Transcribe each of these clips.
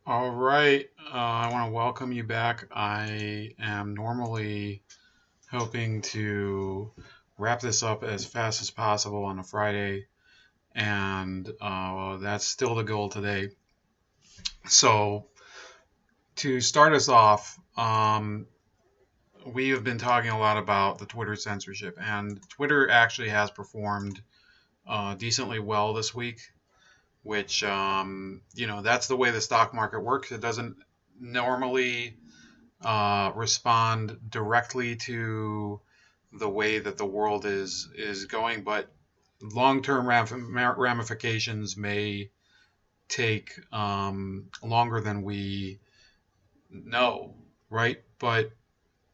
All right. I want to welcome you back. I am normally hoping to wrap this up as fast as possible on a Friday, and that's still the goal today. So, to start us off, we have been talking a lot about the Twitter censorship, and Twitter actually has performed decently well this week, which, that's the way the stock market works. It doesn't normally respond directly to the way that the world is going, but long-term ramifications may take longer than we know, right? But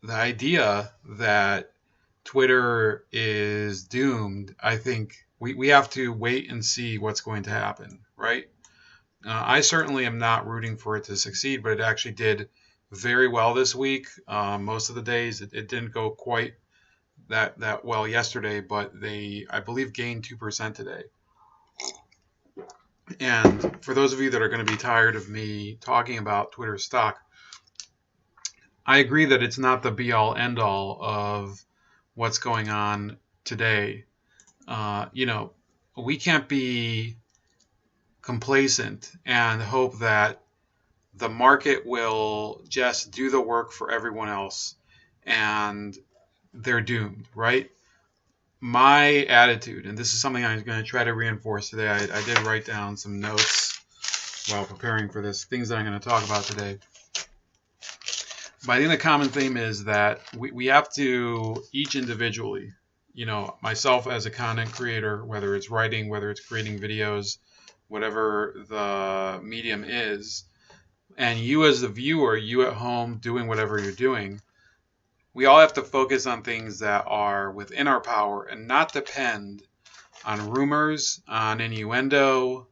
the idea that Twitter is doomed, I think we have to wait and see what's going to happen, right? I certainly am not rooting for it to succeed, but it actually did very well this week. Most of the days, it didn't go quite that well yesterday, but they, I believe, gained 2% today. And for those of you that are going to be tired of me talking about Twitter stock, I agree that it's not the be all end all of what's going on today. We can't be complacent and hope that the market will just do the work for everyone else and they're doomed, right? My attitude, and this is something I'm going to try to reinforce today. I did write down some notes while preparing for this, things that I'm going to talk about today. But I think the common theme is that we have to, each individually, myself as a content creator, whether it's writing, whether it's creating videos, whatever the medium is, and you as the viewer, you at home doing whatever you're doing, we all have to focus on things that are within our power and not depend on rumors, on innuendo,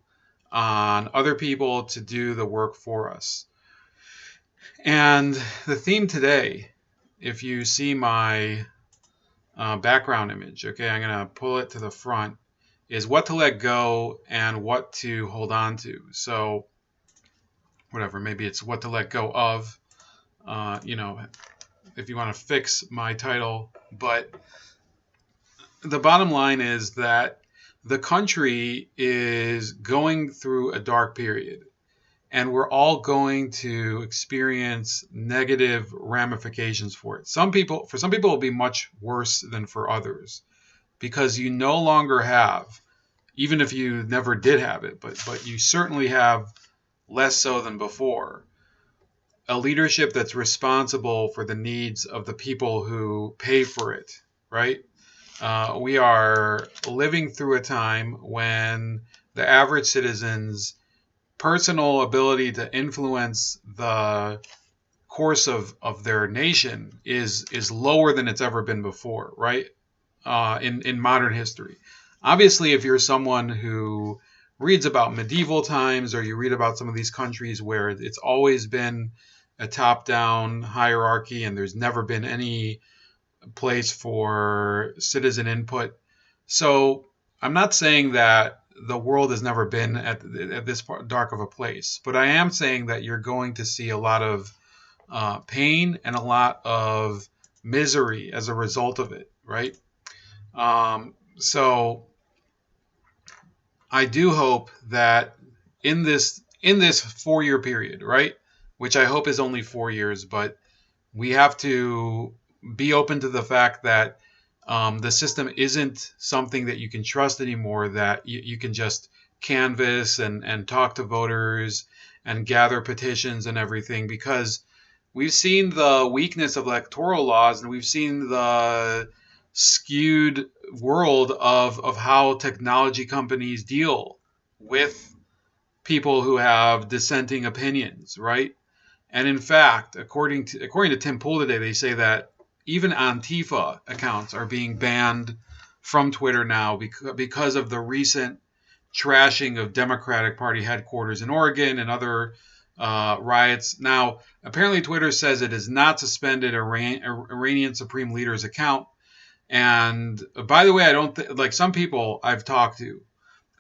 on other people to do the work for us. And the theme today, if you see my background image, okay, I'm going to pull it to the front, is what to let go and what to hold on to. So whatever, maybe it's what to let go of, if you want to fix my title. But the bottom line is that the country is going through a dark period, and we're all going to experience negative ramifications for it. For some people, it'll be much worse than for others, because you no longer have, even if you never did have it, but you certainly have less so than before, a leadership that's responsible for the needs of the people who pay for it, right? We are living through a time when the average citizen's personal ability to influence the course of their nation is lower than it's ever been before, right? In modern history. Obviously, if you're someone who reads about medieval times, or you read about some of these countries where it's always been a top-down hierarchy and there's never been any place for citizen input. So I'm not saying that the world has never been at this dark of a place, but I am saying that you're going to see a lot of pain and a lot of misery as a result of it, right? So I do hope that in this 4-year period, right, which I hope is only 4 years, but we have to be open to the fact that the system isn't something that you can trust anymore, that you can just canvass and talk to voters and gather petitions and everything, because we've seen the weakness of electoral laws, and we've seen the skewed world of how technology companies deal with people who have dissenting opinions, right? And in fact, according to Tim Pool today, they say that even Antifa accounts are being banned from Twitter now because of the recent trashing of Democratic Party headquarters in Oregon and other riots. Now, apparently Twitter says it has not suspended Iranian Supreme Leader's account. And by the way, I don't like some people I've talked to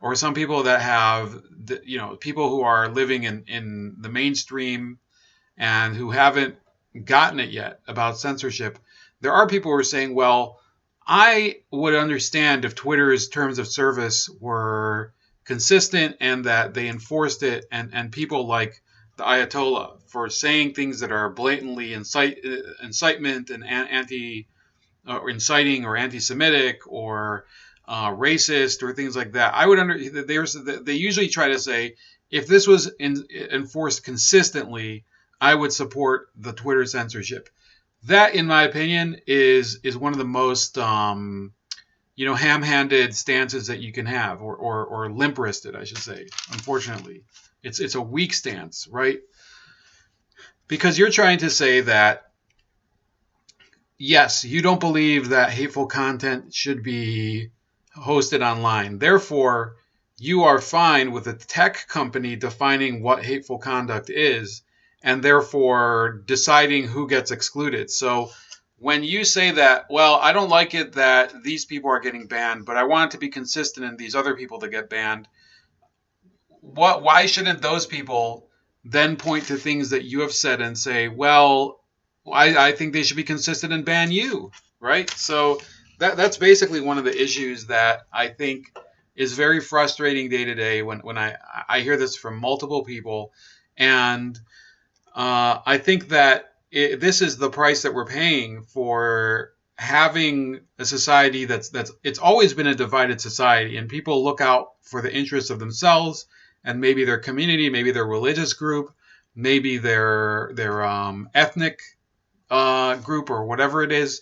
or some people that have, people who are living in the mainstream and who haven't gotten it yet about censorship. There are people who are saying, well, I would understand if Twitter's terms of service were consistent and that they enforced it, and people like the Ayatollah for saying things that are blatantly incitement and anti or inciting or anti-Semitic or racist or things like that. I would they usually try to say if this was enforced consistently, I would support the Twitter censorship. That, in my opinion, is one of the most ham-handed stances that you can have, or limp-wristed, I should say. Unfortunately, it's a weak stance, right? Because you're trying to say that, yes, you don't believe that hateful content should be hosted online. Therefore, you are fine with a tech company defining what hateful conduct is, and therefore deciding who gets excluded. So when you say that, well, I don't like it that these people are getting banned, but I want it to be consistent in these other people to get banned, why shouldn't those people then point to things that you have said and say, well, I think they should be consistent and ban you, right? So that's basically one of the issues that I think is very frustrating day to day when I hear this from multiple people. And I think that this is the price that we're paying for having a society that's it's always been a divided society, and people look out for the interests of themselves and maybe their community, maybe their religious group, maybe their ethnic group or whatever it is.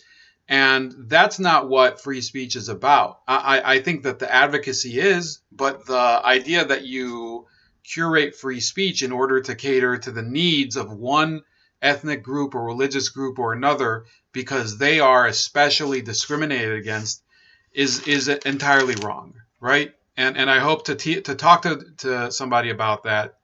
And that's not what free speech is about. I think that the advocacy is, but the idea that you curate free speech in order to cater to the needs of one ethnic group or religious group or another because they are especially discriminated against is entirely wrong, right? And I hope to talk to somebody about that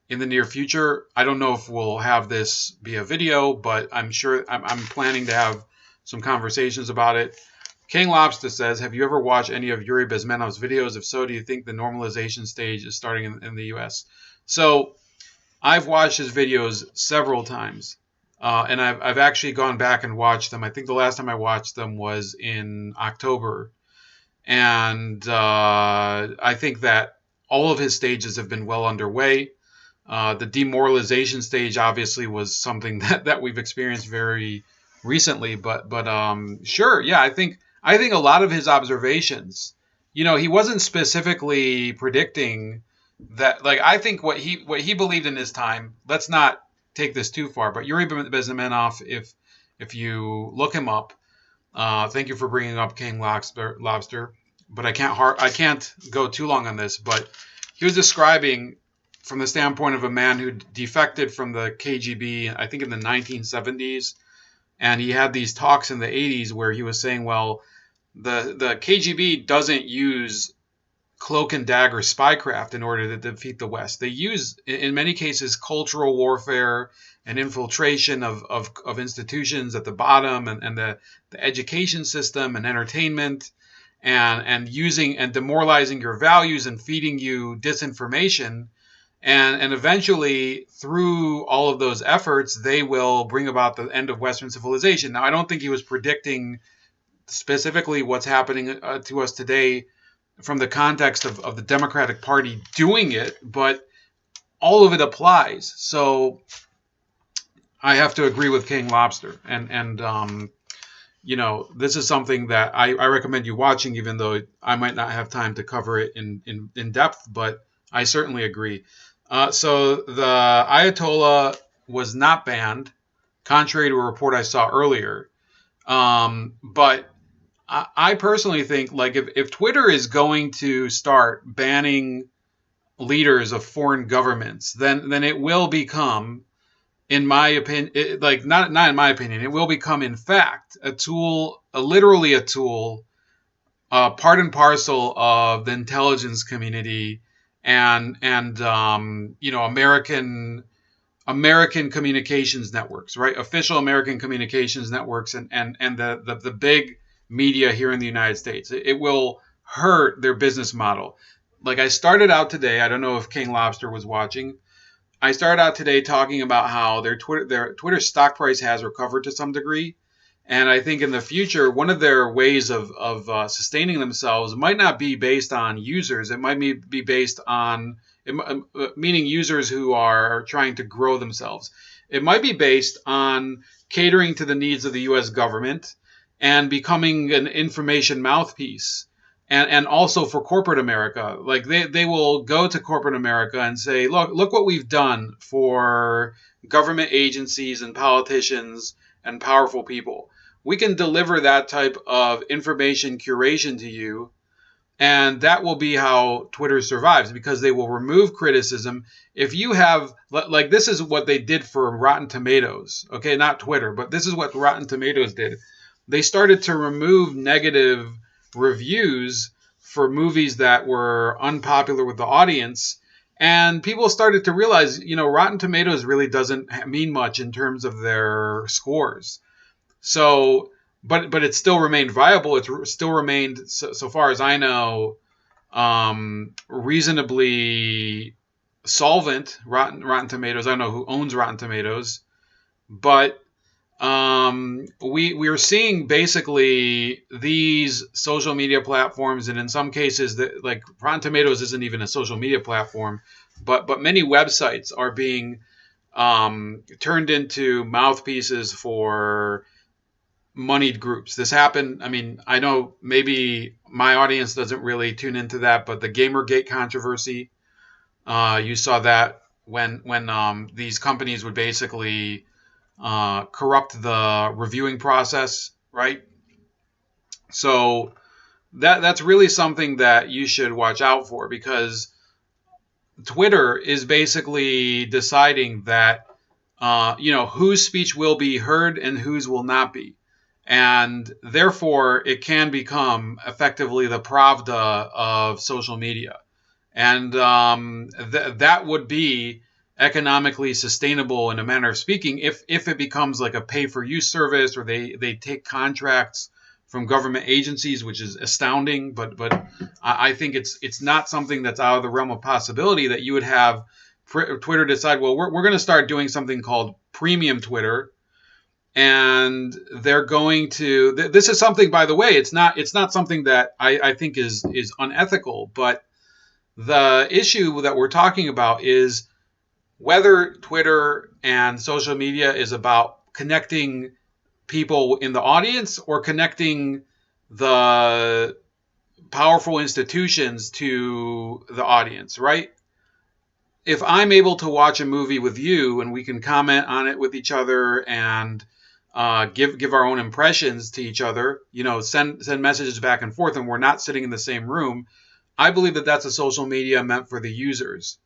in the near future. I don't know if we'll have this be a video, but I'm sure I'm planning to have some conversations about it. King Lobster says, have you ever watched any of Yuri Bezmenov's videos? If so, do you think the normalization stage is starting in the U.S.? So I've watched his videos several times, and I've actually gone back and watched them. I think the last time I watched them was in October. And I think that all of his stages have been well underway. The demoralization stage obviously was something that we've experienced very recently, but sure, yeah, I think a lot of his observations, he wasn't specifically predicting that. Like, I think what he believed in his time. Let's not take this too far, but Yuri Bezmenov, if you look him up, thank you for bringing up King Lobster, but I can't go too long on this. But he was describing from the standpoint of a man who defected from the KGB, I think in the 1970s. And he had these talks in the 80s where he was saying, well, the KGB doesn't use cloak and dagger spycraft in order to defeat the West. They use, in many cases, cultural warfare and infiltration of institutions at the bottom, and the education system and entertainment, and using and demoralizing your values and feeding you disinformation. And eventually, through all of those efforts, they will bring about the end of Western civilization. Now, I don't think he was predicting specifically what's happening to us today from the context of the Democratic Party doing it, but all of it applies. So I have to agree with King Lobster. And this is something that I recommend you watching, even though I might not have time to cover it in depth, but I certainly agree. So the Ayatollah was not banned, contrary to a report I saw earlier. But I personally think, like, if Twitter is going to start banning leaders of foreign governments, then it will become, in my opinion, not in my opinion, it will become, in fact, a tool, literally a tool, part and parcel of the intelligence community and American communications networks, right? Official American communications networks and the big media here in the United States. It will hurt their business model. like I started out today. I don't know if King Lobster was watching. I started out today talking about how their Twitter stock price has recovered to some degree, and I think in the future one of their ways of sustaining themselves might not be based on users. It might be based on meaning users who are trying to grow themselves. It might be based on catering to the needs of the U.S. government and becoming an information mouthpiece. And also for corporate America, like they will go to corporate America and say, look what we've done for government agencies and politicians and powerful people. We can deliver that type of information curation to you, and that will be how Twitter survives, because they will remove criticism. If you have, like, this is what they did for Rotten Tomatoes, okay, not Twitter, but this is what Rotten Tomatoes did. They started to remove negative reviews for movies that were unpopular with the audience, and people started to realize, Rotten Tomatoes really doesn't mean much in terms of their scores. So, but it still remained viable. It still remained, so far as I know, reasonably solvent. Rotten Tomatoes. I don't know who owns Rotten Tomatoes, but we are seeing basically these social media platforms, and in some cases, that, like, Rotten Tomatoes isn't even a social media platform, but many websites are being turned into mouthpieces for moneyed groups. This happened. I mean, I know maybe my audience doesn't really tune into that, but the Gamergate controversy, you saw that when these companies would basically corrupt the reviewing process, right? So that's really something that you should watch out for, because Twitter is basically deciding that whose speech will be heard and whose will not be, and therefore it can become effectively the Pravda of social media, and that would be economically sustainable in a manner of speaking if it becomes like a pay-for-use service, or they take contracts from government agencies, which is astounding. But I think it's not something that's out of the realm of possibility that you would have Twitter decide, well, we're going to start doing something called premium Twitter, and they're going to. This is something, by the way, it's not something that I think is unethical, but the issue that we're talking about is whether Twitter and social media is about connecting people in the audience or connecting the powerful institutions to the audience, right? If I'm able to watch a movie with you and we can comment on it with each other and give our own impressions to each other, send messages back and forth, and we're not sitting in the same room, I believe that that's a social media meant for the users.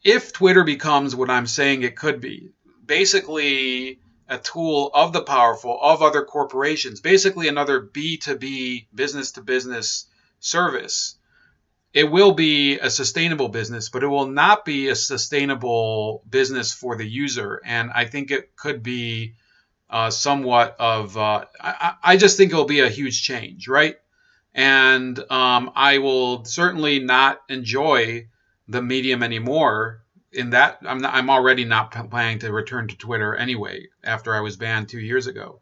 If Twitter becomes what I'm saying it could be, basically a tool of the powerful, of other corporations, basically another B2B, business-to-business service, it will be a sustainable business, but it will not be a sustainable business for the user. And I think it could be somewhat of, I just think it will be a huge change, right? And I will certainly not enjoy the medium anymore. In that, I'm already not planning to return to Twitter anyway, after I was banned 2 years ago.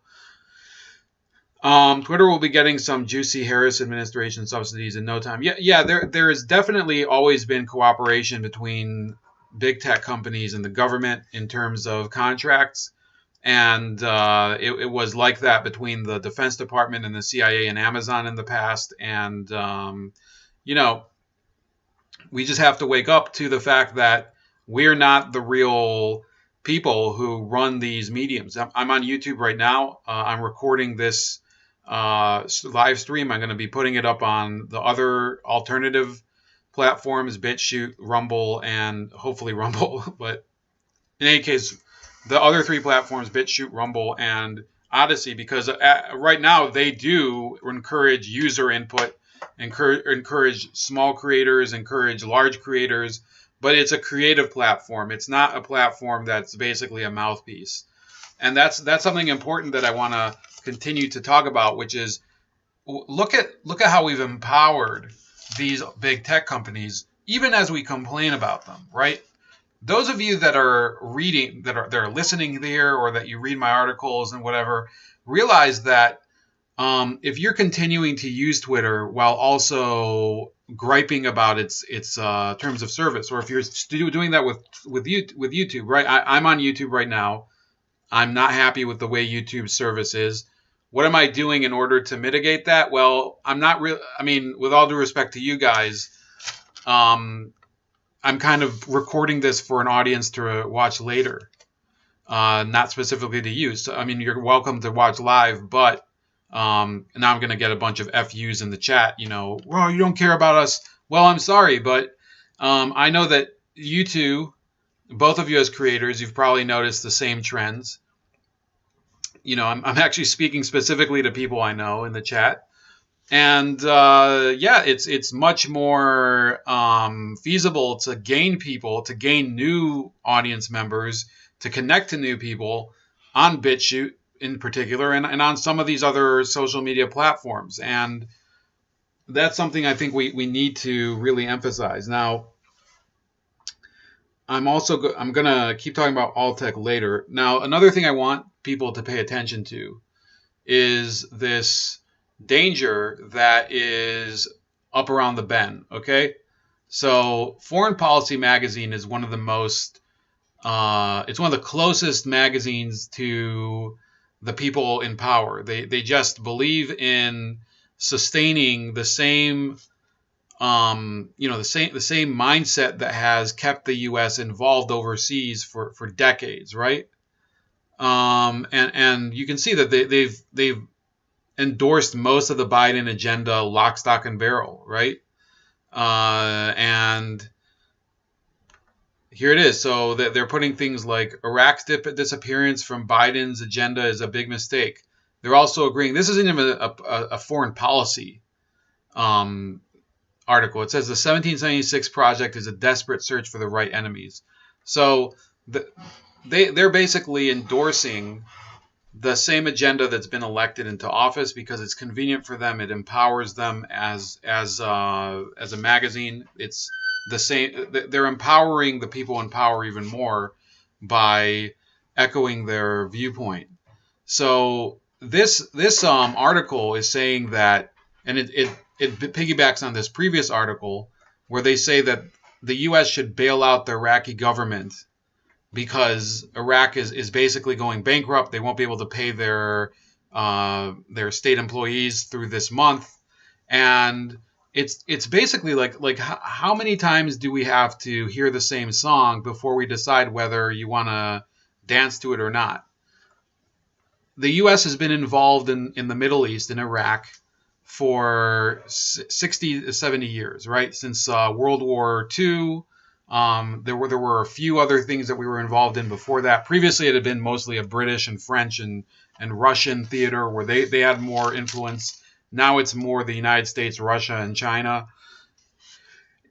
Twitter will be getting some juicy Harris administration subsidies in no time. Yeah, there has definitely always been cooperation between big tech companies and the government in terms of contracts. And it was like that between the Defense Department and the CIA and Amazon in the past. And, we just have to wake up to the fact that we're not the real people who run these mediums. I'm on YouTube right now. I'm recording this live stream. I'm going to be putting it up on the other alternative platforms, BitChute, Rumble, and hopefully Rumble. But in any case, the other three platforms, BitChute, Rumble, and Odyssey, because right now they do encourage user input, encourage small creators, encourage large creators, but it's a creative platform. It's not a platform that's basically a mouthpiece. And that's something important that I want to continue to talk about, which is look at how we've empowered these big tech companies, even as we complain about them, right? Those of you that are reading, that are listening here, or that you read my articles and whatever, realize that if you're continuing to use Twitter while also griping about its terms of service, or if you're doing that with YouTube, right? I'm on YouTube right now. I'm not happy with the way YouTube's service is. What am I doing in order to mitigate that? Well, I'm not really. I mean, with all due respect to you guys, I'm kind of recording this for an audience to watch later, not specifically to you. So, I mean, you're welcome to watch live, but now I'm going to get a bunch of FUs in the chat. Well, you don't care about us. Well, I'm sorry, but I know that you two, both of you as creators, you've probably noticed the same trends. I'm actually speaking specifically to people I know in the chat. And it's much more feasible to gain people, to gain new audience members, to connect to new people on BitChute in particular, and on some of these other social media platforms. And that's something I think we need to really emphasize. Now, I'm going to keep talking about alt tech later. Now, another thing I want people to pay attention to is this danger that is up around the bend, okay? So Foreign Policy magazine is one of the most, it's one of the closest magazines to the people in power. They just believe in sustaining the same, the same mindset that has kept the U.S. involved overseas for decades, right? And you can see that they've endorsed most of the Biden agenda, lock, stock, and barrel, right? And here it is. So they're putting things like Iraq's disappearance from Biden's agenda is a big mistake. They're also agreeing this isn't even a foreign policy article. It says the 1776 project is a desperate search for the right enemies. So they're basically endorsing the same agenda that's been elected into office because it's convenient for them. It empowers them as a magazine. It's the same. They're empowering the people in power even more by echoing their viewpoint. So this article is saying that, and it piggybacks on this previous article where they say that the U.S. should bail out the Iraqi government because Iraq is basically going bankrupt. They won't be able to pay their state employees through this month, and it's basically like how many times do we have to hear the same song before we decide whether you want to dance to it or not? The U.S. has been involved in the Middle East, in Iraq, for 60 to 70 years, right? Since World War II. There were a few other things that we were involved in before that. Previously, it had been mostly a British and French and Russian theater where they had more influence. Now it's more the United States, Russia, and China.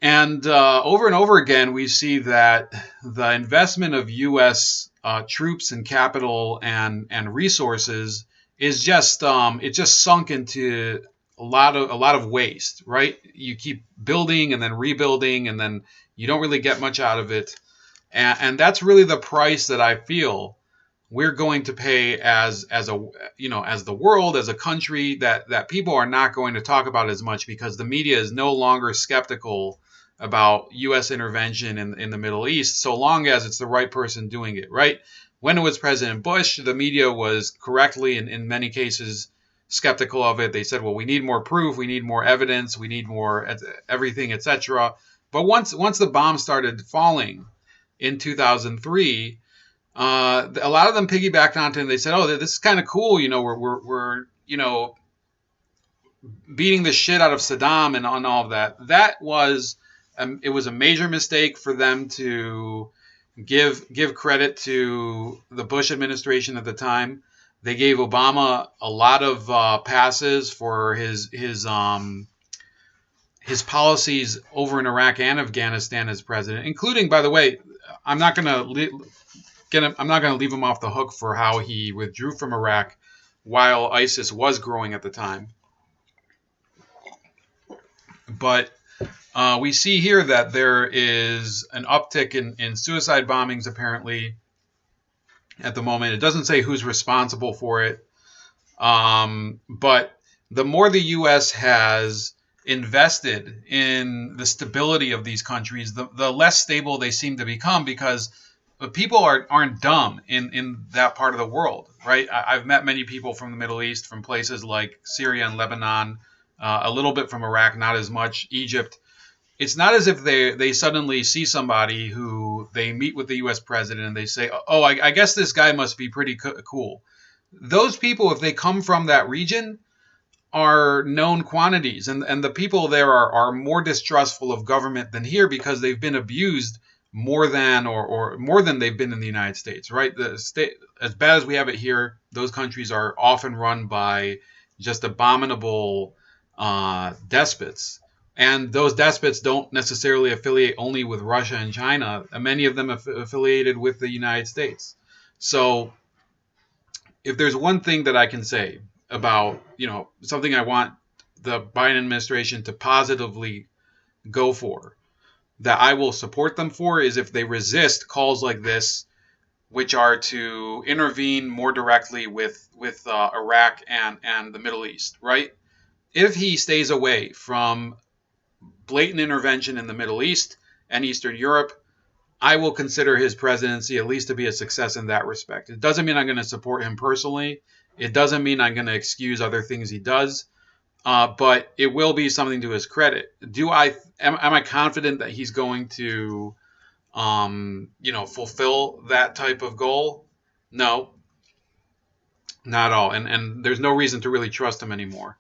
And over again, we see that the investment of U.S. Troops and capital and resources is just it just sunk into a lot of waste, right? You keep building and then rebuilding, and then you don't really get much out of it. And that's really the price that I feel we're going to pay as the world, as a country, that people are not going to talk about as much because the media is no longer skeptical about U.S. intervention in the Middle East, so long as it's the right person doing it, right? When it was President Bush, the media was correctly, in many cases, skeptical of it. They said, well, we need more proof, we need more evidence, we need more everything, etc. But once the bomb started falling in 2003, a lot of them piggybacked onto it and they said, oh, this is kind of cool. We're beating the shit out of Saddam and on all of that. That was it was a major mistake for them to give credit to the Bush administration at the time. They gave Obama a lot of passes for his policies over in Iraq and Afghanistan as president, including, by the way, I'm not going to leave him off the hook for how he withdrew from Iraq while ISIS was growing at the time. But We see here that there is an uptick in suicide bombings, apparently, at the moment. It doesn't say who's responsible for it. But the more the U.S. has invested in the stability of these countries, the less stable they seem to become, because people aren't dumb in that part of the world, right? I've met many people from the Middle East, from places like Syria and Lebanon, a little bit from Iraq, not as much, Egypt. It's not as if they suddenly see somebody who they meet with the U.S. president and they say, oh, I guess this guy must be pretty cool. Those people, if they come from that region, are known quantities, and the people there are more distrustful of government than here, because they've been abused more than or more than they've been in the United States, right? The state, as bad as we have it here, those countries are often run by just abominable despots. And those despots don't necessarily affiliate only with Russia and China. Many of them affiliated with the United States. So if there's one thing that I can say about, something I want the Biden administration to positively go for, that I will support them for, is if they resist calls like this, which are to intervene more directly with Iraq and the Middle East, right? If he stays away from blatant intervention in the Middle East and Eastern Europe, I will consider his presidency at least to be a success in that respect. It doesn't mean I'm going to support him personally. It doesn't mean I'm going to excuse other things he does, but it will be something to his credit. Am I confident that he's going to, fulfill that type of goal? No, not at all. And there's no reason to really trust him anymore.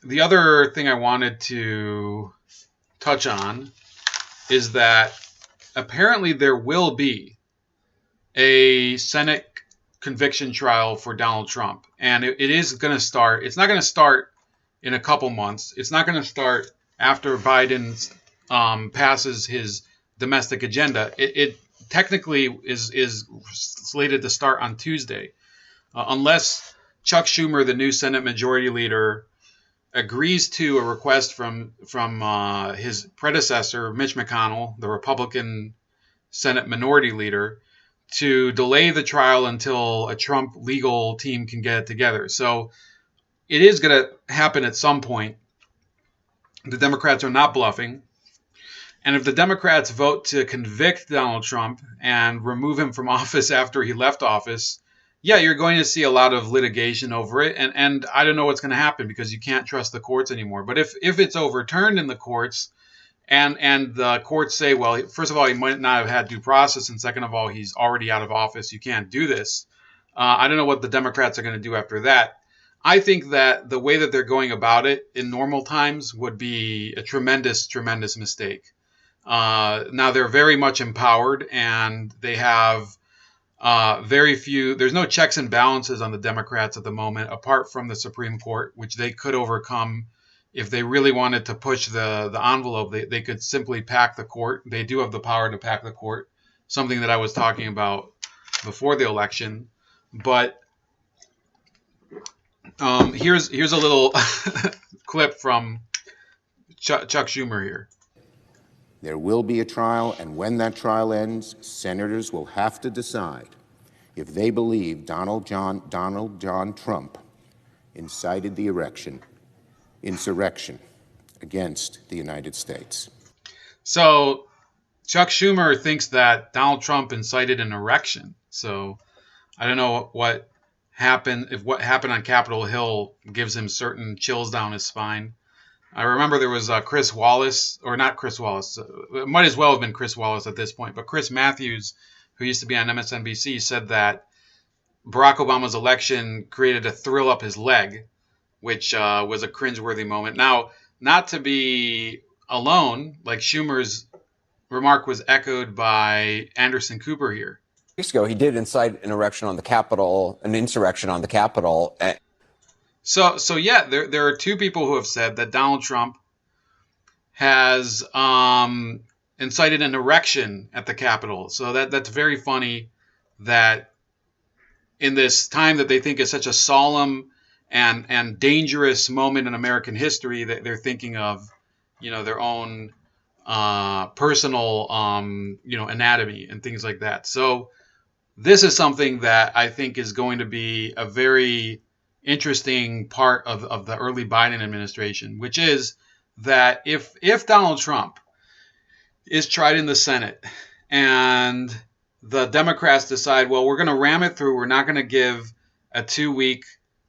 The other thing I wanted to touch on is that apparently there will be a Senate conviction trial for Donald Trump, and it is going to start. It's not going to start in a couple months. It's not going to start after Biden passes his domestic agenda. It technically is slated to start on Tuesday, unless Chuck Schumer, the new Senate Majority Leader, agrees to a request from his predecessor, Mitch McConnell, the Republican Senate Minority Leader, to delay the trial until a Trump legal team can get it together. So it is going to happen at some point. The Democrats are not bluffing. And if the Democrats vote to convict Donald Trump and remove him from office after he left office, yeah, you're going to see a lot of litigation over it. And I don't know what's going to happen, because you can't trust the courts anymore. But if it's overturned in the courts, and the courts say, well, first of all, he might not have had due process, and second of all, he's already out of office, you can't do this. I don't know what the Democrats are going to do after that. I think that the way that they're going about it in normal times would be a tremendous, tremendous mistake. Now, they're very much empowered, and they have very few. There's no checks and balances on the Democrats at the moment, apart from the Supreme Court, which they could overcome if they really wanted to push the envelope. They could simply pack the court. They do have the power to pack the court, something that I was talking about before the election. But here's a little clip from Chuck Schumer here. There will be a trial, and when that trial ends, senators will have to decide if they believe Donald John Trump incited the insurrection against the United States. So Chuck Schumer thinks that Donald Trump incited an insurrection. So I don't know what happened, if what happened on Capitol Hill gives him certain chills down his spine. I remember there was Chris Wallace, or not Chris Wallace, it might as well have been Chris Wallace at this point, but Chris Matthews, who used to be on MSNBC, said that Barack Obama's election created a thrill up his leg, which was a cringeworthy moment. Now, not to be alone, like Schumer's remark was echoed by Anderson Cooper here. Weeks ago, he did incite an insurrection on the Capitol. So yeah, there are two people who have said that Donald Trump has incited an erection at the Capitol. So that's very funny that in this time that they think is such a solemn and dangerous moment in American history that they're thinking of, their own personal, anatomy and things like that. So this is something that I think is going to be a very interesting part of the early Biden administration, which is that if Donald Trump is tried in the Senate and the Democrats decide, well, we're going to ram it through, we're not going to give a 2-week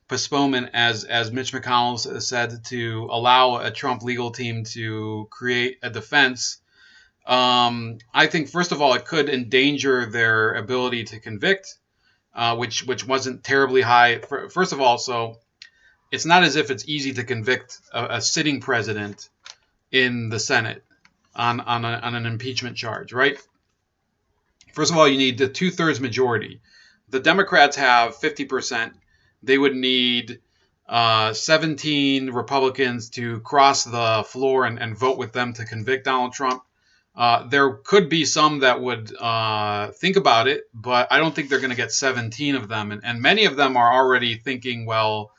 postponement, as Mitch McConnell said, to allow a Trump legal team to create a defense. I think, first of all, it could endanger their ability to convict, which wasn't terribly high. First of all, so it's not as if it's easy to convict a sitting president in the Senate on an impeachment charge, right? First of all, you need the 2/3 majority. The Democrats have 50%. They would need 17 Republicans to cross the floor and vote with them to convict Donald Trump. There could be some that would think about it, but I don't think they're going to get 17 of them. And many of them are already thinking, well,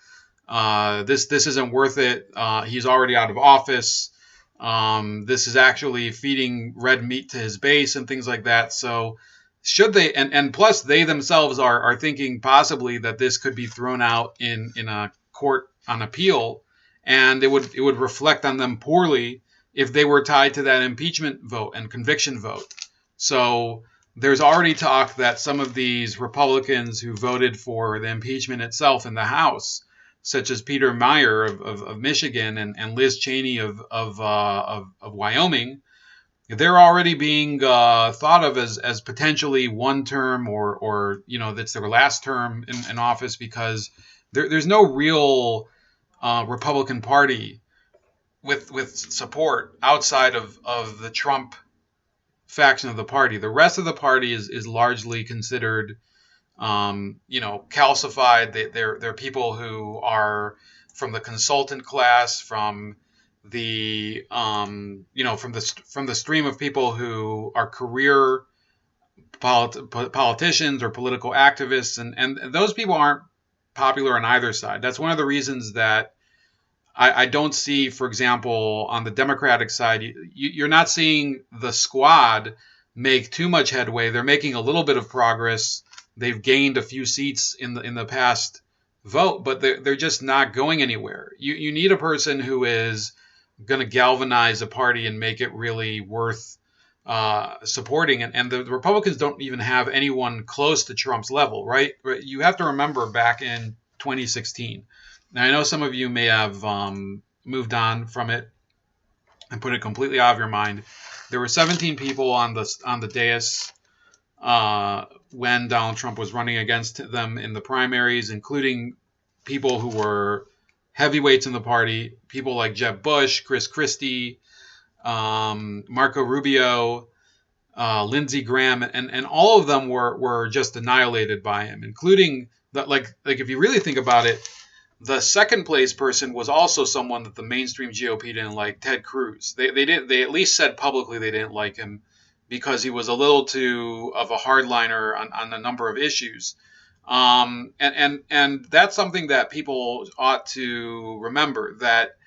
this isn't worth it. He's already out of office. This is actually feeding red meat to his base and things like that. So should they, and plus they themselves are thinking possibly that this could be thrown out in a court on appeal, and it would reflect on them poorly if they were tied to that impeachment vote and conviction vote. So there's already talk that some of these Republicans who voted for the impeachment itself in the House, such as Peter Meyer of Michigan and Liz Cheney of Wyoming, they're already being thought of as potentially one term or that's their last term in office, because there's no real Republican Party with support outside of the Trump faction of the party. The rest of the party is largely considered calcified. They're people who are from the consultant class, from the from the stream of people who are career politicians or political activists, and those people aren't popular on either side. That's one of the reasons that I don't see, for example, on the Democratic side, you're not seeing the squad make too much headway. They're making a little bit of progress. They've gained a few seats in the past vote, but they're just not going anywhere. You need a person who is going to galvanize a party and make it really worth supporting. And the Republicans don't even have anyone close to Trump's level, right? You have to remember back in 2016. Now, I know some of you may have moved on from it and put it completely out of your mind. There were 17 people on the dais when Donald Trump was running against them in the primaries, including people who were heavyweights in the party, people like Jeb Bush, Chris Christie, Marco Rubio, Lindsey Graham, and all of them were just annihilated by him, including like if you really think about it, the second place person was also someone that the mainstream GOP didn't like, Ted Cruz. They at least said publicly they didn't like him because he was a little too of a hardliner on a number of issues. And that's something that people ought to remember, that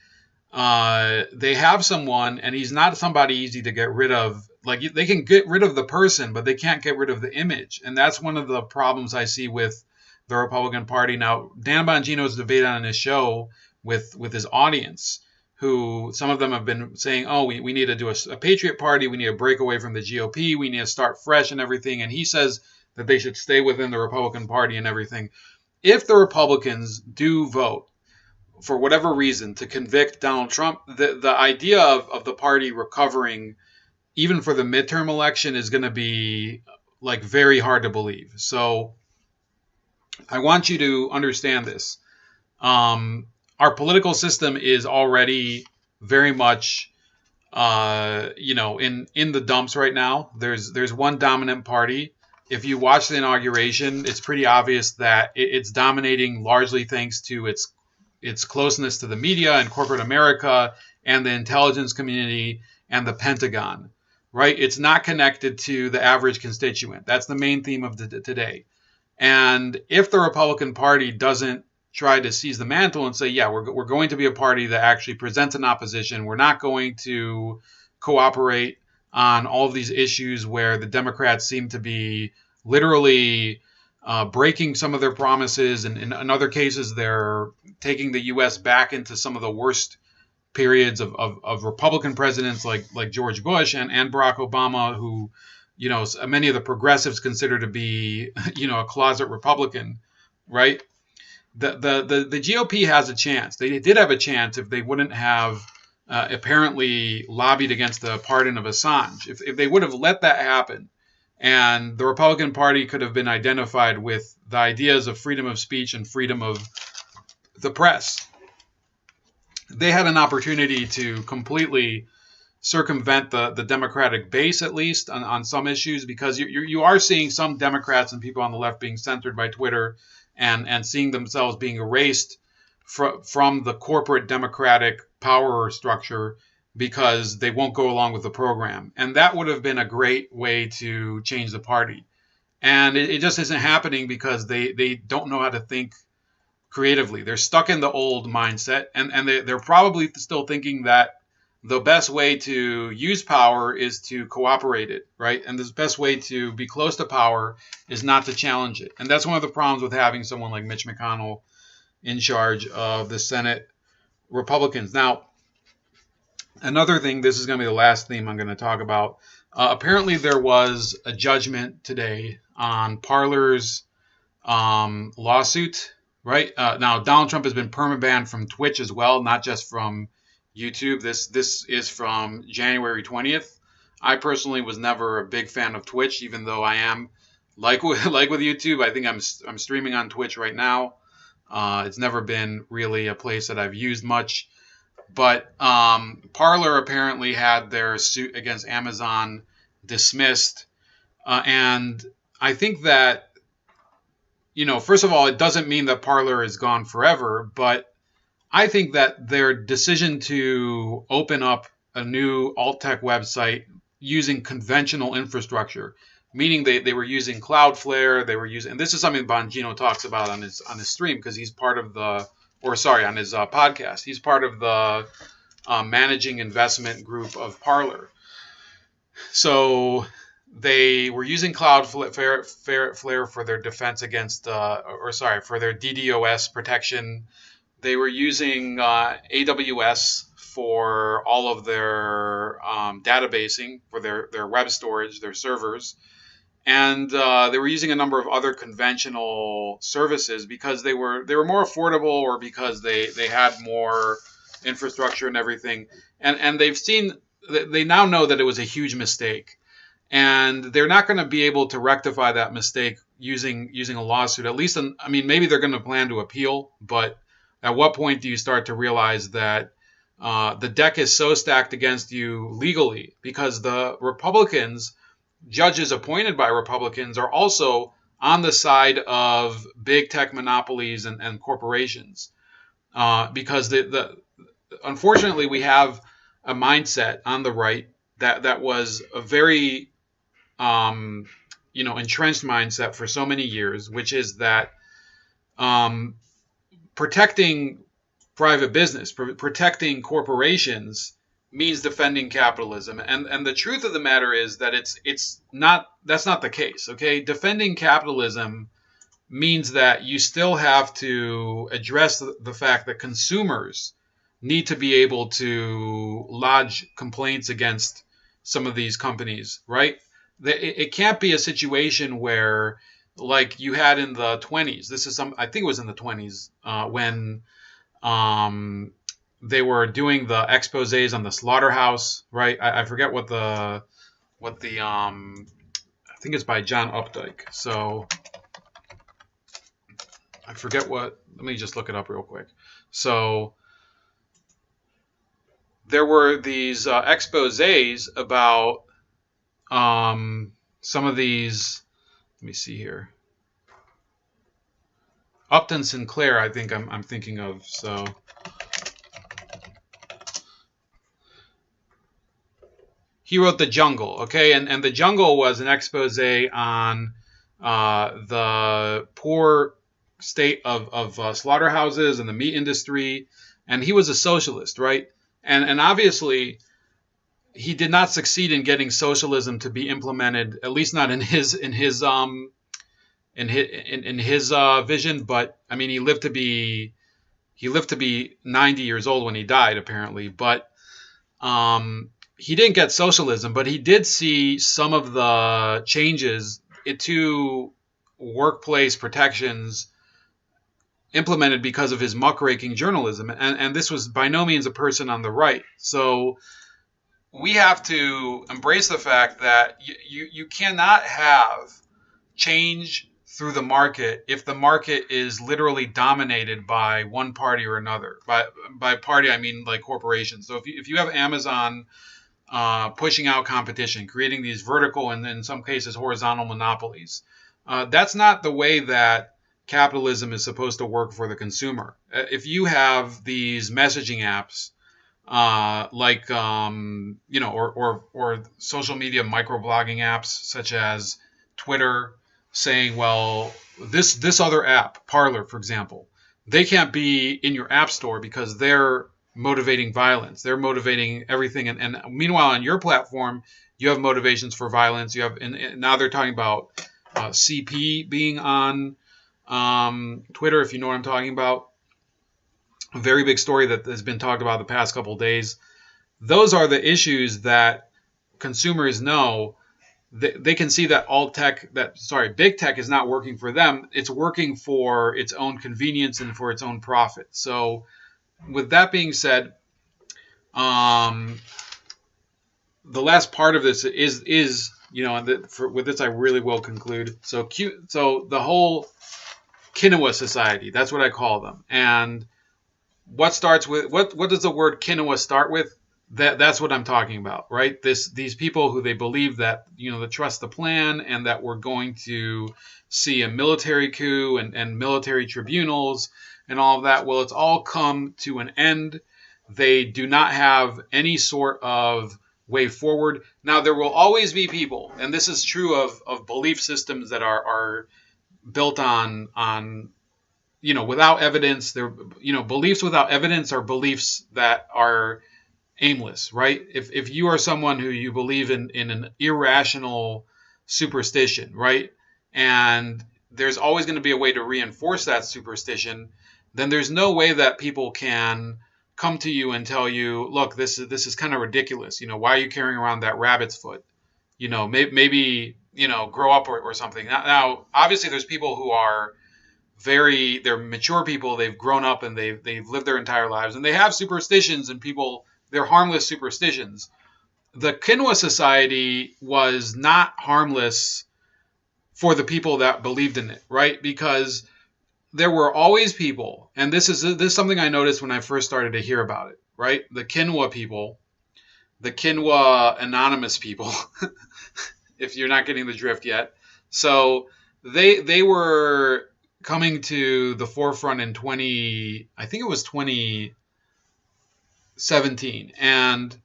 they have someone, and he's not somebody easy to get rid of. Like, they can get rid of the person, but they can't get rid of the image. And that's one of the problems I see with the Republican Party. Now, Dan Bongino's debated on his show with his audience, who some of them have been saying, oh, we need to do a Patriot Party. We need to break away from the GOP. We need to start fresh and everything. And he says that they should stay within the Republican Party and everything. If the Republicans do vote, for whatever reason, to convict Donald Trump, the idea of the party recovering, even for the midterm election, is going to be like very hard to believe. So I want you to understand this. Our political system is already very much, in the dumps right now. There's one dominant party. If you watch the inauguration, it's pretty obvious that it's dominating largely thanks to its closeness to the media and corporate America and the intelligence community and the Pentagon, right? It's not connected to the average constituent. That's the main theme of today. And if the Republican Party doesn't try to seize the mantle and say, yeah, we're going to be a party that actually presents an opposition. We're not going to cooperate on all of these issues where the Democrats seem to be literally breaking some of their promises. And in other cases, they're taking the U.S. back into some of the worst periods of Republican presidents like George Bush and Barack Obama, who, many of the progressives consider to be, a closet Republican, right? The GOP has a chance. They did have a chance if they wouldn't have apparently lobbied against the pardon of Assange. If they would have let that happen, and the Republican Party could have been identified with the ideas of freedom of speech and freedom of the press, they had an opportunity to completely circumvent the Democratic base, at least on some issues, because you are seeing some Democrats and people on the left being censored by Twitter and seeing themselves being erased from the corporate Democratic power structure because they won't go along with the program. And that would have been a great way to change the party. And it just isn't happening because they don't know how to think creatively. They're stuck in the old mindset, and they're probably still thinking that the best way to use power is to cooperate it, right? And the best way to be close to power is not to challenge it. And that's one of the problems with having someone like Mitch McConnell in charge of the Senate Republicans. Now, another thing, this is going to be the last theme I'm going to talk about. Apparently, there was a judgment today on Parler's lawsuit, right? Now, Donald Trump has been permabanned from Twitch as well, not just from YouTube. This is from January 20th. I personally was never a big fan of Twitch, even though I am like with YouTube. I think I'm streaming on Twitch right now. It's never been really a place that I've used much. But Parler apparently had their suit against Amazon dismissed. And I think that, first of all, it doesn't mean that Parler is gone forever, but I think that their decision to open up a new alt-tech website using conventional infrastructure, meaning they were using Cloudflare, they were using, and this is something Bongino talks about on his stream, because he's part of on his podcast. He's part of the managing investment group of Parler. So they were using Cloudflare for their defense against, for their DDoS protection. They were using AWS for all of their databasing, for their web storage, their servers. And they were using a number of other conventional services because they were more affordable, or because they had more infrastructure and everything. And they now know that it was a huge mistake. And they're not going to be able to rectify that mistake using a lawsuit. At least, maybe they're going to plan to appeal, but at what point do you start to realize that the deck is so stacked against you legally? Because the Republicans, judges appointed by Republicans, are also on the side of big tech monopolies and corporations. Because unfortunately, we have a mindset on the right that was a very entrenched mindset for so many years, which is that protecting private business, protecting corporations means defending capitalism. And the truth of the matter is that that's not the case. Okay. Defending capitalism means that you still have to address the fact that consumers need to be able to lodge complaints against some of these companies, right? It can't be a situation where, like you had in the 20s. I think it was in the 20s when they were doing the exposés on the slaughterhouse, right? I forget what the I think it's by John Updike. So I forget let me just look it up real quick. So there were these exposés about some of these. Let me see here. Upton Sinclair, I think I'm thinking of. So he wrote The Jungle, okay? And The Jungle was an expose on the poor state of slaughterhouses and the meat industry, and he was a socialist, right? And obviously he did not succeed in getting socialism to be implemented, at least not in his vision. But I mean, he lived to be 90 years old when he died, apparently. But he didn't get socialism, but he did see some of the changes to workplace protections implemented because of his muckraking journalism. And this was by no means a person on the right. So we have to embrace the fact that you cannot have change through the market if the market is literally dominated by one party or another. By party, I mean like corporations. So if you have Amazon pushing out competition, creating these vertical and in some cases horizontal monopolies, that's not the way that capitalism is supposed to work for the consumer. If you have these messaging apps, or social media microblogging apps such as Twitter, saying, well, this other app, Parler, for example, they can't be in your app store because they're motivating violence. They're motivating everything. And meanwhile, on your platform, you have motivations for violence. You have, and now they're talking about CP being on Twitter, if you know what I'm talking about. A very big story that has been talked about the past couple of days. Those are the issues that consumers know. They can see that big tech is not working for them. It's working for its own convenience and for its own profit. So with that being said, the last part of this is with this I really will conclude. So the whole Kinwa Society, that's what I call them. And what starts with what does the word Quinoa start with? That's what I'm talking about, right? These people who they believe that they trust the plan and that we're going to see a military coup and military tribunals and all of that. Well, it's all come to an end. They do not have any sort of way forward. Now, there will always be people, and this is true of belief systems that are built on without evidence. They're beliefs without evidence are beliefs that are aimless, right? If you are someone who you believe in an irrational superstition, right, and there's always going to be a way to reinforce that superstition, then there's no way that people can come to you and tell you, look, this is kind of ridiculous. Why are you carrying around that rabbit's foot? Maybe grow up or something. Now, obviously, there's people who are they're mature people. They've grown up and they've lived their entire lives, and they have superstitions, and they're harmless superstitions. The Kinwa Society was not harmless for the people that believed in it, right? Because there were always people, and this is something I noticed when I first started to hear about it, right? The Kinwa people, the Kinwa anonymous people, if you're not getting the drift yet. So they were coming to the forefront in 2017. And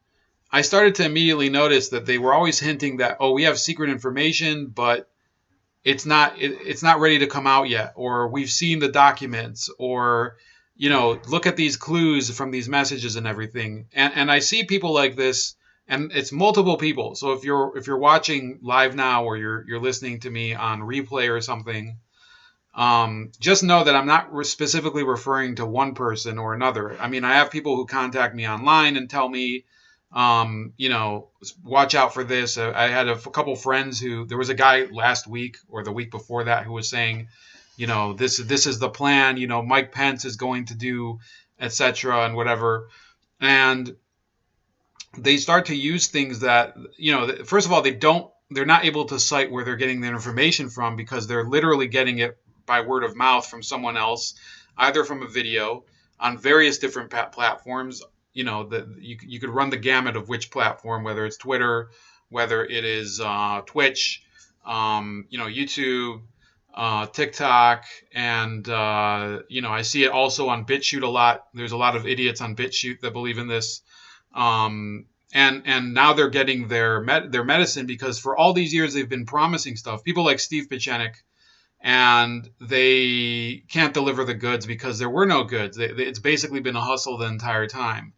I started to immediately notice that they were always hinting that, we have secret information, but it's not ready to come out yet, or we've seen the documents, or look at these clues from these messages and everything. And I see people like this, and it's multiple people. So if you're watching live now, or you're listening to me on replay or something, just know that I'm not specifically referring to one person or another. I mean, I have people who contact me online and tell me, watch out for this. I had a couple friends there was a guy last week or the week before that who was saying, this is the plan, Mike Pence is going to do, etc. and whatever. And they start to use things that, first of all, they're not able to cite where they're getting their information from, because they're literally getting it by word of mouth from someone else, either from a video on various different platforms. You could run the gamut of which platform, whether it's Twitter, whether it is Twitch, YouTube, TikTok, and I see it also on BitChute a lot. There's a lot of idiots on BitChute that believe in this, and now they're getting their medicine, because for all these years they've been promising stuff. People like Steve Pieczenik, and they can't deliver the goods because there were no goods. It's basically been a hustle the entire time.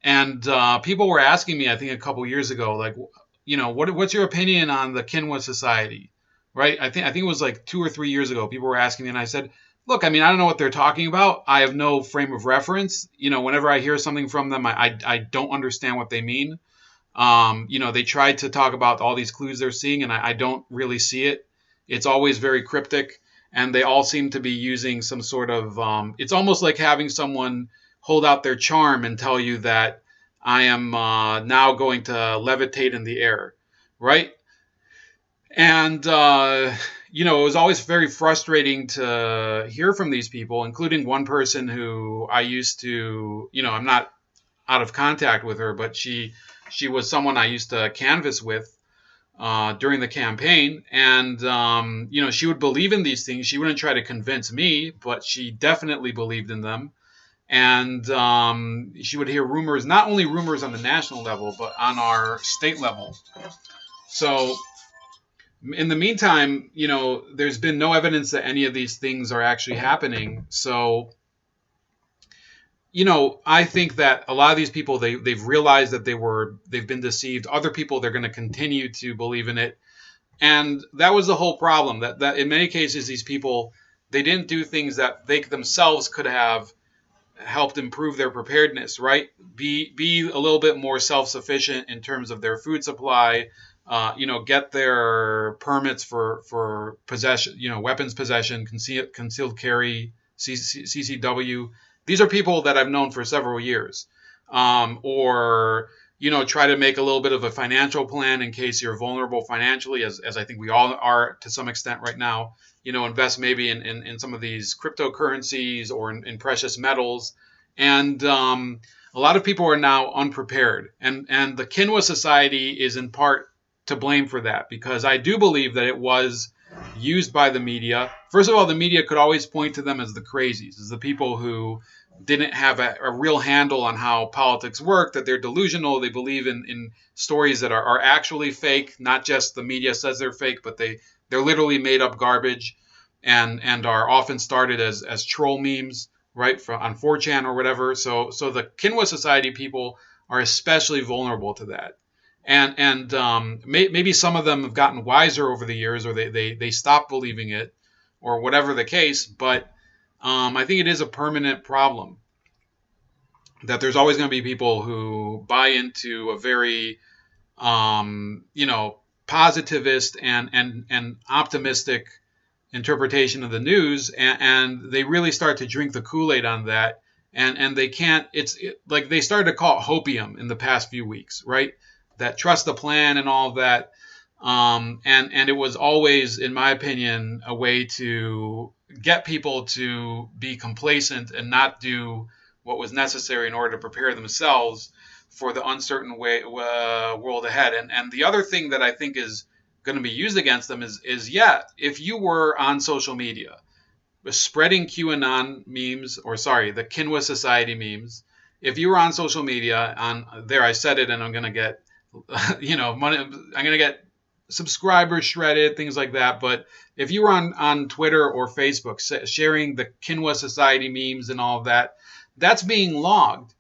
And people were asking me, I think a couple years ago, like, what's your opinion on the Kinwa Society, right? I think it was like 2 or 3 years ago. People were asking me, and I said, look, I mean, I don't know what they're talking about. I have no frame of reference. Whenever I hear something from them, I don't understand what they mean. They tried to talk about all these clues they're seeing, and I don't really see it. It's always very cryptic, and they all seem to be using some sort of. It's almost like having someone hold out their charm and tell you that I am now going to levitate in the air, right? And it was always very frustrating to hear from these people, including one person who I used to, I'm not out of contact with her, but she was someone I used to canvass with during the campaign. And, she would believe in these things. She wouldn't try to convince me, but she definitely believed in them. And she would hear rumors, not only rumors on the national level, but on our state level. So in the meantime, there's been no evidence that any of these things are actually happening. So, I think that a lot of these people, they've realized that they've been deceived. Other people, they're going to continue to believe in it. And that was the whole problem, that in many cases, these people, they didn't do things that they themselves could have helped improve their preparedness, right? Be a little bit more self-sufficient in terms of their food supply, get their permits for possession, weapons possession, concealed carry, CCW. These are people that I've known for several years. Or try to make a little bit of a financial plan in case you're vulnerable financially, as I think we all are to some extent right now. Invest maybe in some of these cryptocurrencies or in precious metals. And a lot of people are now unprepared. And the Kinwa Society is in part to blame for that, because I do believe that it was used by the media. First of all, the media could always point to them as the crazies, as the people who didn't have a real handle on how politics work, that they're delusional, they believe in stories that are actually fake, not just the media says they're fake, but they're literally made up garbage, and are often started as troll memes, right, on 4chan or whatever. So the Kinwa Society people are especially vulnerable to that. And maybe some of them have gotten wiser over the years, or they stopped believing it, or whatever the case. But I think it is a permanent problem that there's always going to be people who buy into a very, positivist and optimistic interpretation of the news, and they really start to drink the Kool-Aid on that, and they can't. Like they started to call it hopium in the past few weeks, right? That trust the plan and all of that, and it was always, in my opinion, a way to get people to be complacent and not do what was necessary in order to prepare themselves for the uncertain world ahead. And the other thing that I think is going to be used against them is if you were on social media spreading QAnon memes, the Kinwa Society memes, if you were on social media I said it, and I'm going to get money, I'm going to get subscribers shredded, things like that. But if you were on Twitter or Facebook sharing the Kinwa Society memes and all of that, that's being logged.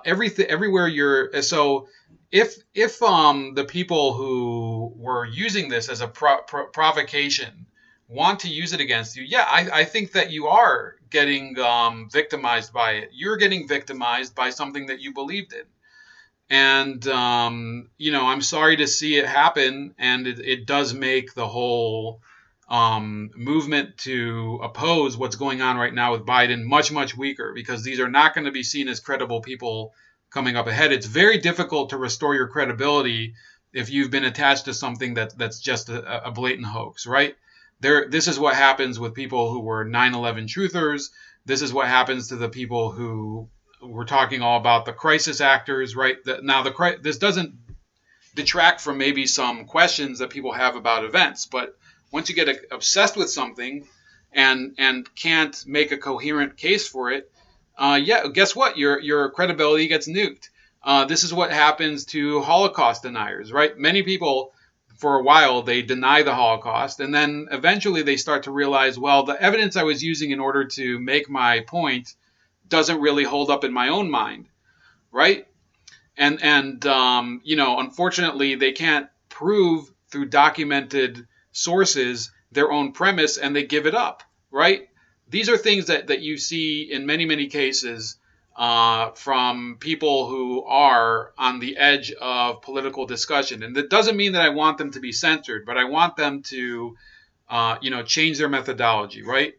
Everywhere you're. So if the people who were using this as a provocation want to use it against you, I think that you are getting victimized by it. You're getting victimized by something that you believed in. And, I'm sorry to see it happen. And it does make the whole movement to oppose what's going on right now with Biden much, much weaker, because these are not going to be seen as credible people coming up ahead. It's very difficult to restore your credibility if you've been attached to something that's just a blatant hoax, right? This is what happens with people who were 9/11 truthers. This is what happens to the people who we're talking all about, the crisis actors, right? This doesn't detract from maybe some questions that people have about events, but once you get obsessed with something and can't make a coherent case for it, guess what? Your credibility gets nuked. This is what happens to Holocaust deniers, right? Many people for a while they deny the Holocaust, and then eventually they start to realize, well, the evidence I was using in order to make my point doesn't really hold up in my own mind, right? And unfortunately, they can't prove through documented sources their own premise, and they give it up, right? These are things that you see in many cases from people who are on the edge of political discussion. And that doesn't mean that I want them to be censored, but I want them to, change their methodology, right?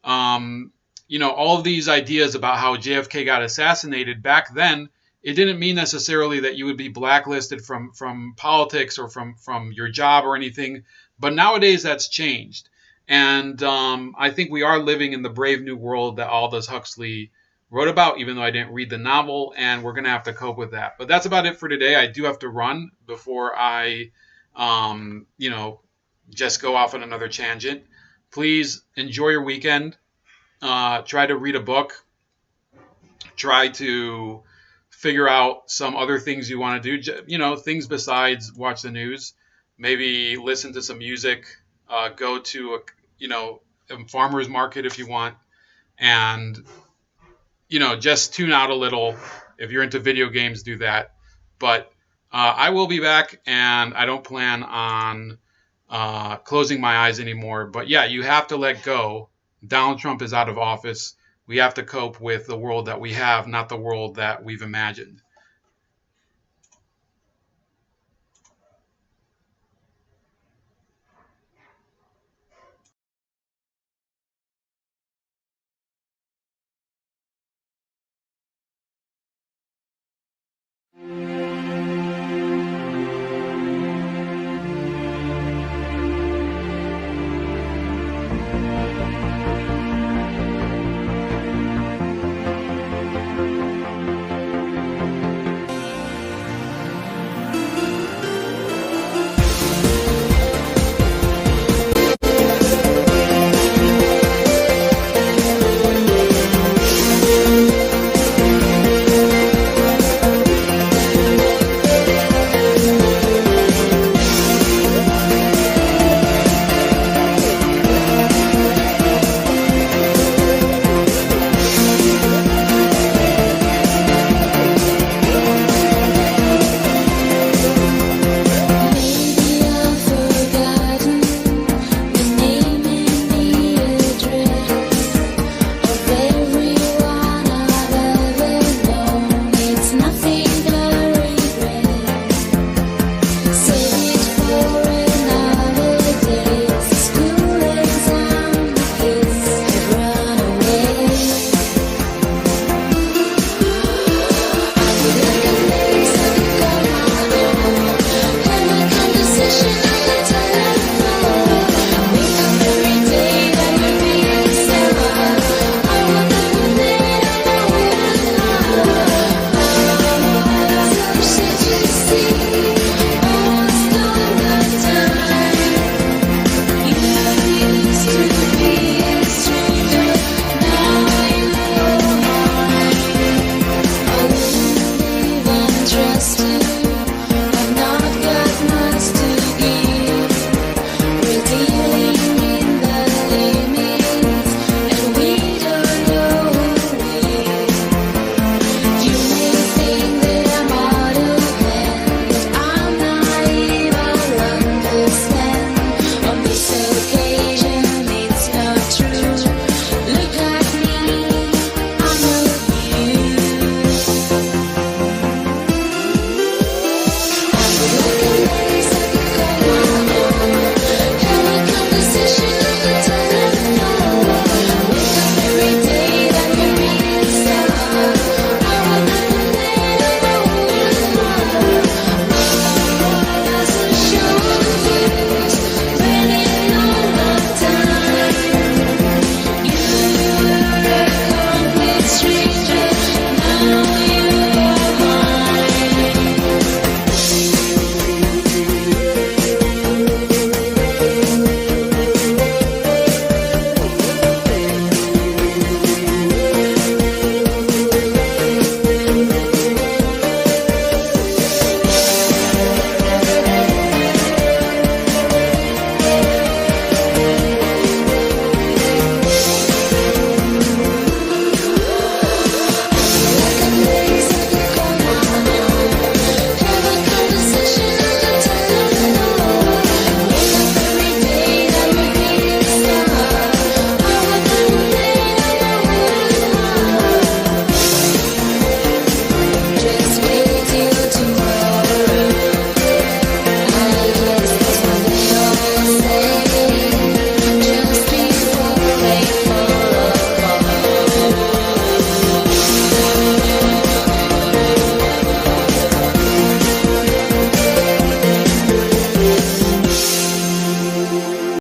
All of these ideas about how JFK got assassinated back then, it didn't mean necessarily that you would be blacklisted from politics or from your job or anything. But nowadays that's changed. And I think we are living in the brave new world that Aldous Huxley wrote about, even though I didn't read the novel, and we're going to have to cope with that. But that's about it for today. I do have to run before I, just go off on another tangent. Please enjoy your weekend. Try to read a book. Try to figure out some other things you want to do, things besides watch the news. Maybe listen to some music, go to a farmer's market if you want, and just tune out a little. If you're into video games, do that. But I will be back, and I don't plan on closing my eyes anymore. But yeah, you have to let go. Donald Trump is out of office. We have to cope with the world that we have, not the world that we've imagined.